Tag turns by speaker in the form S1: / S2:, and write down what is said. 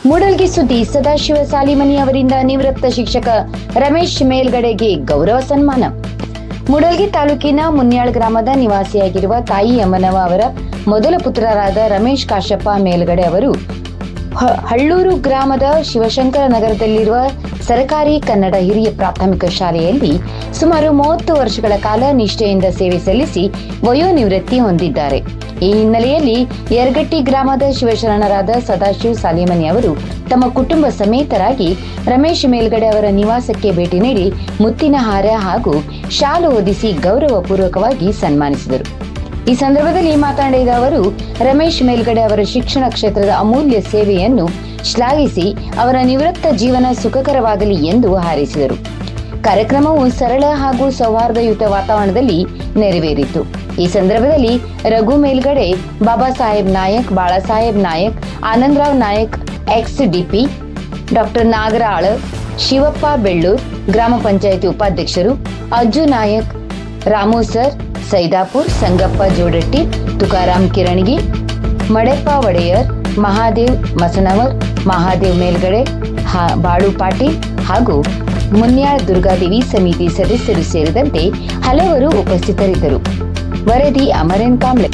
S1: ಮೂಡಲ್ಗಿ ಸುದ್ದಿ. ಸದಾಶಿವ ಸಾಲಿಮನಿ ಅವರಿಂದ ನಿವೃತ್ತ ಶಿಕ್ಷಕ ರಮೇಶ್ ಮೇಲ್ಗಡೆಗೆ ಗೌರವ ಸನ್ಮಾನ. ಮೂಡಲ್ಗಿ ತಾಲೂಕಿನ ಮುನ್ಯಾಳ್ ಗ್ರಾಮದ ನಿವಾಸಿಯಾಗಿರುವ ತಾಯಿ ಯಮನವ ಅವರ ಮೊದಲ ಪುತ್ರರಾದ ರಮೇಶ್ ಕಾಶಪ್ಪ ಮೇಲ್ಗಡೆ ಅವರು ಹಳ್ಳೂರು ಗ್ರಾಮದ ಶಿವಶಂಕರ ನಗರದಲ್ಲಿರುವ ಸರ್ಕಾರಿ ಕನ್ನಡ ಹಿರಿಯ ಪ್ರಾಥಮಿಕ ಶಾಲೆಯಲ್ಲಿ ಸುಮಾರು 30 ವರ್ಷಗಳ ಕಾಲ ನಿಷ್ಠೆಯಿಂದ ಸೇವೆ ಸಲ್ಲಿಸಿ ವಯೋನಿವೃತ್ತಿ ಹೊಂದಿದ್ದಾರೆ. ಈ ಹಿನ್ನೆಲೆಯಲ್ಲಿ ಯರಗಟ್ಟಿ ಗ್ರಾಮದ ಶಿವಶರಣರಾದ ಸದಾಶಿವ ಸಾಲಿಮನಿ ಅವರು ತಮ್ಮ ಕುಟುಂಬ ಸಮೇತರಾಗಿ ರಮೇಶ್ ಮೇಲ್ಗಡೆ ಅವರ ನಿವಾಸಕ್ಕೆ ಭೇಟಿ ನೀಡಿ ಮುತ್ತಿನ ಹಾರ ಹಾಗೂ ಶಾಲು ಹೊದಿಸಿ ಗೌರವಪೂರ್ವಕವಾಗಿ ಸನ್ಮಾನಿಸಿದರು. ಈ ಸಂದರ್ಭದಲ್ಲಿ ಮಾತನಾಡಿದ ಅವರು ರಮೇಶ್ ಮೇಲ್ಗಡೆ ಅವರ ಶಿಕ್ಷಣ ಕ್ಷೇತ್ರದ ಅಮೂಲ್ಯ ಸೇವೆಯನ್ನು ಶ್ಲಾಘಿಸಿ ಅವರ ನಿವೃತ್ತ ಜೀವನ ಸುಖಕರವಾಗಲಿ ಎಂದು ಹಾರೈಸಿದರು. ಕಾರ್ಯಕ್ರಮವು ಸರಳ ಹಾಗೂ ಸೌಹಾರ್ದಯುತ ವಾತಾವರಣದಲ್ಲಿ ನೆರವೇರಿತು. ಈ ಸಂದರ್ಭದಲ್ಲಿ ರಘು ಮೇಲ್ಗಡೆ, ಬಾಬಾ ಸಾಹೇಬ್ ನಾಯಕ್, ಬಾಳಾಸಾಹೇಬ್ ನಾಯಕ್, ಆನಂದರಾವ್ ನಾಯಕ್, ಎಕ್ಸ್-ಡಿಪಿ, ಡಾಕ್ಟರ್ ನಾಗರಾಳ, ಶಿವಪ್ಪ ಬೆಳ್ಳೂರ್, ಗ್ರಾಮ ಪಂಚಾಯಿತಿ ಉಪಾಧ್ಯಕ್ಷರು ಅಜ್ಜು ನಾಯಕ್, ರಾಮು ಸರ್, ಸೈದಾಪುರ್, ಸಂಗಪ್ಪ ಜೋಡಟ್ಟಿ, ತುಕಾರಾಮ್ ಕಿರಣಗಿ, ಮಡೆಪ್ಪ ಒಡೆಯರ್, ಮಹಾದೇವ್ ಮಸನವರ್, ಮಹಾದೇವ್ ಮೇಲ್ಗಡೆ, ಬಾಳು ಪಾಟೀಲ್ ಹಾಗೂ ಮುನ್ಯಾಳ್ ದುರ್ಗಾದೇವಿ ಸಮಿತಿ ಸದಸ್ಯರು ಸೇರಿದಂತೆ ಹಲವರು ಉಪಸ್ಥಿತರಿದ್ದರು. ವರದಿ ಅಮರೇನ್ ಕಾಂಬ್ಳೆ.